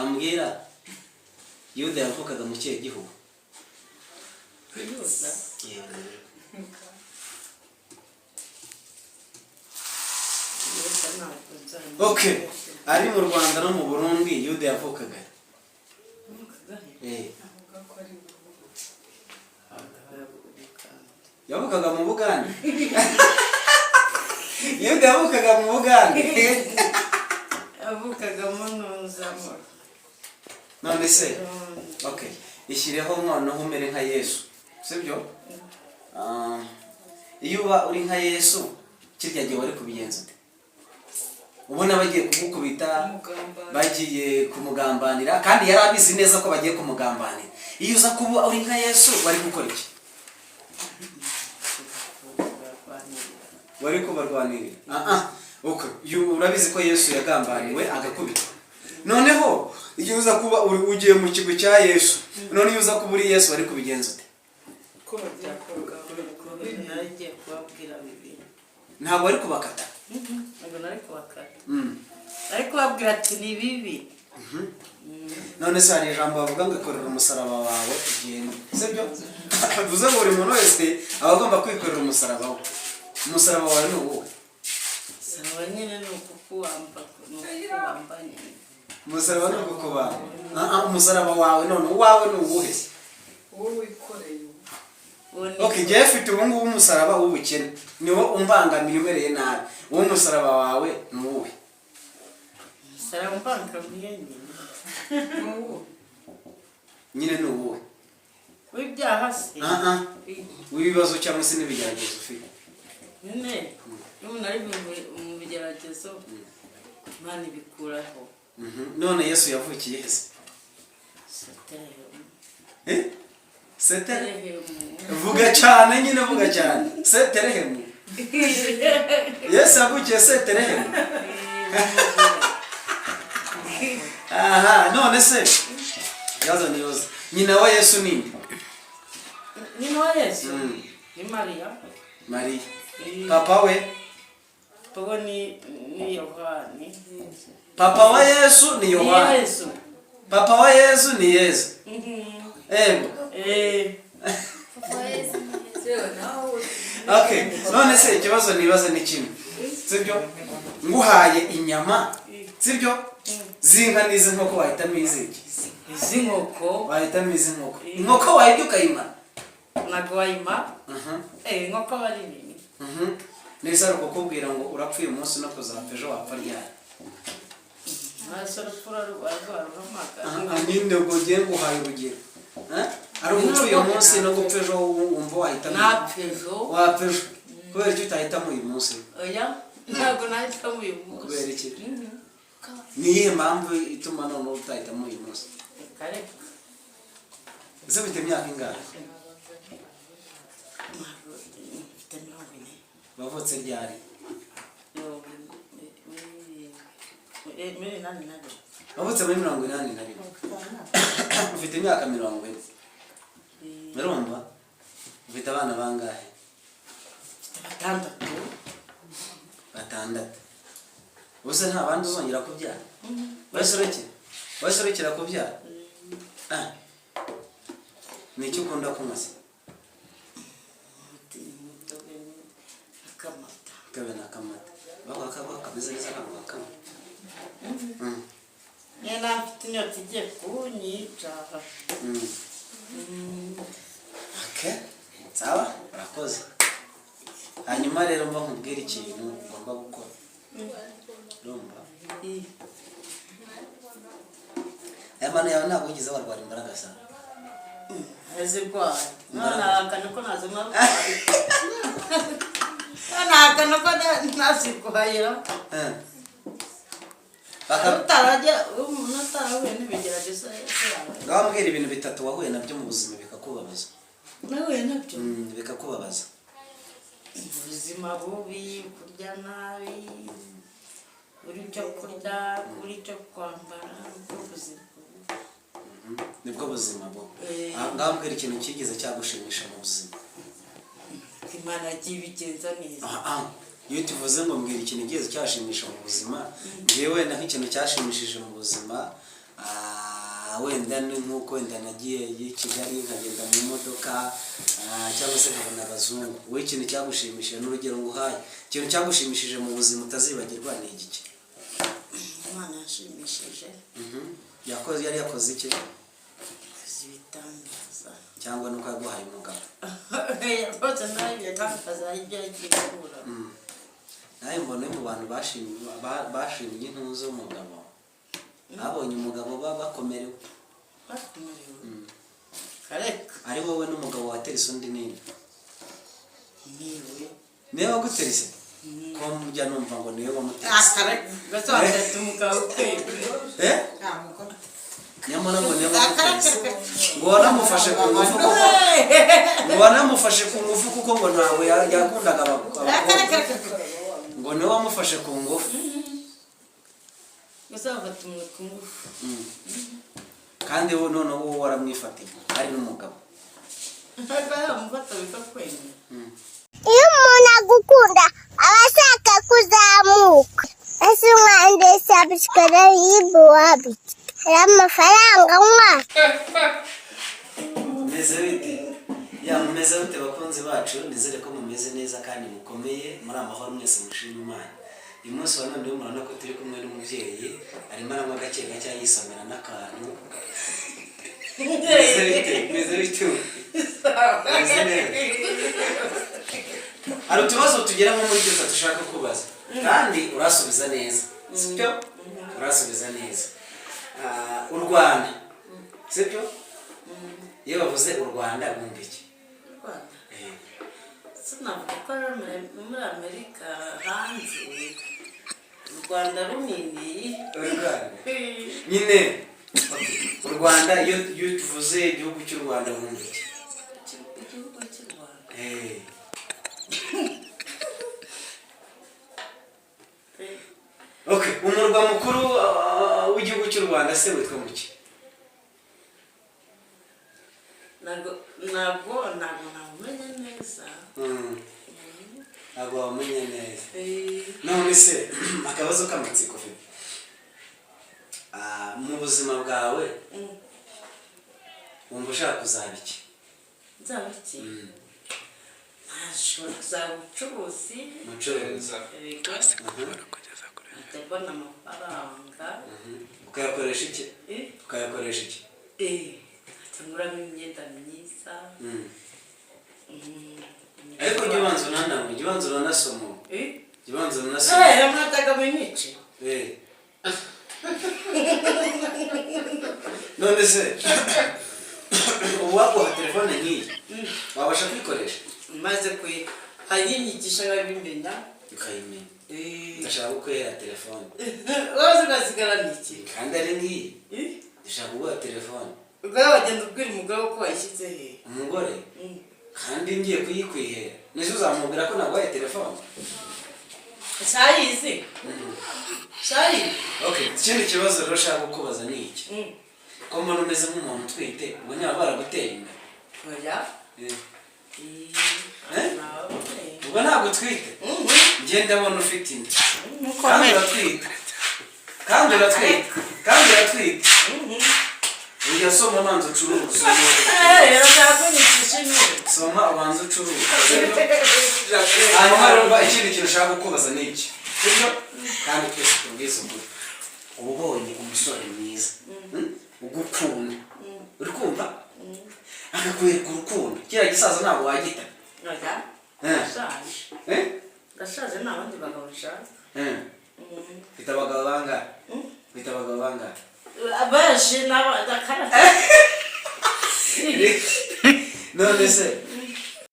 wambwira Yuda yavukaga mu kihe gihugu? Okay, ari mu Rwanda no mu Burundi Yuda yavukaga. Yavukaga mu Bugande. Yuda yavukaga mu Bugande. Yavukaga mu Nuzamo. None se, okay, ishyireho noneho umere nka Yesu, sibyo? Iyo uba uri nka Yesu, kirya gihe wari kubigenza ute? Ubona bagiye kumukubita, bagiye kumugambanira, kandi yari abizi neza ko bagiye kumugambanira. Iyo uza kuba uri nka Yesu, wari gukora iki? Wari kubarwanirira. Okay, urabizi ko Yesu yagambaniwe agakubita. Noneho iyo uza kuba ugiye mu kigo cya Yesu, none iyo uza kuba uri Yesu wari kubigenza ute? Ko byakorwa nagiye kubabwira bibi. Ntabwo ari kubakata. Ngo nari kubakata. Ariko babwira ati ni bibi. None se hari ijambo bavuga ngo ikorera umusaraba wawe ugende. Sibyo? Bivuze ngo buri muntu wese aba agomba kwikorera umusaraba we. Umusaraba wawe ni uwo. Saba nyine ni ukukuwamba, nyine. Umusaraba ni ukukuba. Umusaraba wawe none uwawe ni uwuhe? Wowe wikoreye. Okay, je afite ubu ngubu umusaraba w'ubukene. Niwo umbangamira ubereye nabi. Uwo musaraba wawe ni uwuhe? Umusaraba umbangamira nyine ni uwuhe? W'ibyaha se? W'ibibazo cyangwa se n'ibigeragezo ufite. Nyine umuntu ari mu bigeragezo Imana ibikuraho. None Yesu yavukiye hese? Seterehemu. Vuga cyane nyine vuga cyane. Seterehemu. Yesu yavukiye Seterehemu. None se yaza niyoza. Nyina wa Yesu ni nde? Nyina wa Yesu ni Maria. Maria. Papa we? Papa ni Yohani. Papa wa Yesu ni Yohani. Yesu. Papa wa Yesu ni Yesu. Papa wa Yesu ni Yesu. Okay, none se ikibazo nibaza ni kimwe. Sibyo? Nguhaye inyama. Sibyo? Zinka nizi nkoko wahitamo iziki. Izi nkoko Wahitamo izi nkoko. Inkoko wahibyo ukayima. Ntabwo wayima. Inkoko bari nini. Neza ari kukubwira ngo urapfuye umunsi no kuzapfa ejo wapfa ryari. Ninde ubwo ugiye nguhaye urugero? Ari upfuye umunsi no gupfa ejo wumva wahitamo. Napfa ejo. Wapfa ejo. Kubera icyo utahitamo uyu munsi? Oya, ntabwo nahitamo uyu munsi. Kubera iki? Niyihe mpamvu ituma none utahitamo uyu munsi? Ese ufite imyaka ingahe? Wavutse ryari? Wavutse muri 81. Ufite imyaka 40. Urumva? Ufite abana bangahe? Batandatu. Ubuse nta bandi uzongera kubyara? Wasorekera kubyara? Ni icyo ukunda kunywa se? Kabe na kamata. Bakaba kameze neza ntabwo bakama. Nena mfite inyota igiye kunyica. Okay. Sawa? Urakoze. Hanyuma rero mba nkubwira ikintu ugomba gukora. Urumva? Mano yawe ntabwo ugize warwara imbaraga sana. Ezirwaye. Naka nuko nazo narwaye. Naka nuko nasirwayira. Utarajya umuntu atarahuye n'ibigeragezo yawe. Ngambwira ibintu bitatu wahuye nabyo mu buzima bikakubabaza. Nahuye nabyo? Bikakubabaza. Ubuzima bubi, kurya nabi, uri cyo kurya, uri cyo kwambara, ubuzima. Nibwo buzima bwo. Ngambwira ikintu kigeze cyagushimisha mu buzima. Imana kibigenza neza. Iyo tuvuze ngo mbwira ikintu kigeze cyashimisha mu buzima, ngewe naho ikintu cyashimishije mu buzima wenda ni nk'uko wenda nagiye i Kigali nkagenda mu modoka cyangwa se nkabona abazungu, wowe ikintu cyagushimishije n'urugero nguhaye, ikintu cyagushimishije mu buzima utazibagirwa ni igiki? Imana yashimishije. Yakoze, yari yakoze iki? Ibitangaza. Cyangwa nuko yaguhaye umugabo? Yakoze nayo ibitangaza ibyo yagiye gukura. Nawe mbona mu bantu bashimye intuzo umugabo, babonye umugabo bakomerewe. Kareka. Ari wowe n'umugabo waterese undi nini? Niwe. Niwe waguterese? Ko mujya numva ngo niwe wamuterese. Kareka. Gasobanura umugabo uteye. Nyamara ngo niwe wamuterese. Ngo wanamufashe ku ngufu kuko ngo wanamufashe ku ngufu kuko ngo ntabwo yakundaga abakobwa. Ngo niwe wamufashe ku ngufu. Gasobanura ku ngufu. Kandi wowe none wowe waramwifatiye ari n'umugabo. Iyo umuntu agukunda aba ashaka kuzamuka. Ese umwande sabikora yibuwabi. Hari amafaranga mwaka. Meze bite? Mumeze bite bakunzi bacu? Nizere ko mumeze neza kandi mukomeye muri amahoro mwese mushima Imana. Uyu munsi wa none murabona ko turi kumwe n'umubyeyi arimo aranywa gake gake yisomera n'akantu. Meze bite? Hari utubazo tugera nko muri byose dushaka kubaza kandi urasubiza neza, sibyo? Urasubiza neza. U Rwanda, sibyo? Iyo bavuze u Rwanda bumva iki? Sinavuga ko muri Amerika hanze u Rwanda runini. Nyine u Rwanda iyo tuvuze igihugu cy'u Rwanda bumva iki? Igihugu cy'u Rwanda. Okay, umurwa mukuru w'igihugu cy'u Rwanda se witwa muki? Ntabwo namenya neza. Ntabwo wamenya neza. None se akabazo k'amatsiko ufite mu buzima bwawe wumva ushaka kuzaba iki? Nzaba iki? Nashobora kuzaba umucuruzi. Umucuruzi. Ndabona amafaranga. Ukayakoresha iki? Ukayakoresha iki? Nguramo imyenda myiza. Ariko jya ubanza unanamwe, jya ubanza unanasoma. Jya ubanza unanasoma. Mwataga mwice. None se uwaguha telefone nk'iyi wabasha kuyikoresha? Maze ayinyigisha nkabimenya. Ukayimenya. Ndashaka kuguhera telefone. Wowe ugasigara n'iki? Kandi ari nk'iyi. Ndashaka kuguha telefone. Ubwo wagenda ubwira umugabo ko wayishyize he? Umugore? Kandi ngiye kuyikwihera. Nese uzamubwira ko naguhaye telefone? Shayizi. Shayizi. Okay, ikindi kibazo rero ushaka kukubaza ni iki? Ko mbona umeze nk'umuntu utwite, ubwo niba baraguteye inda? Oya. Ubwo ntabwo utwite? Njye ndabona ufite inda. Kandi uratwite. Kandi uratwite. Kandi uratwite. Ujya soma ubanza ucuruza. Soma ubanza ucuruza. Hanyuma rero ikindi kintu ushaka kukubaza ni iki? Kandi twese tubwize ukuri. Ubonye umusore mwiza ugukunda, uri kumva? Akakwereka urukundo, kiriya gisaza ntabwo wagita. Gashaje nta bandi bagabo nshaka. Ufite abagabo bangahe? Ufite abagabo bangahe? Abaje n'abadakara. None se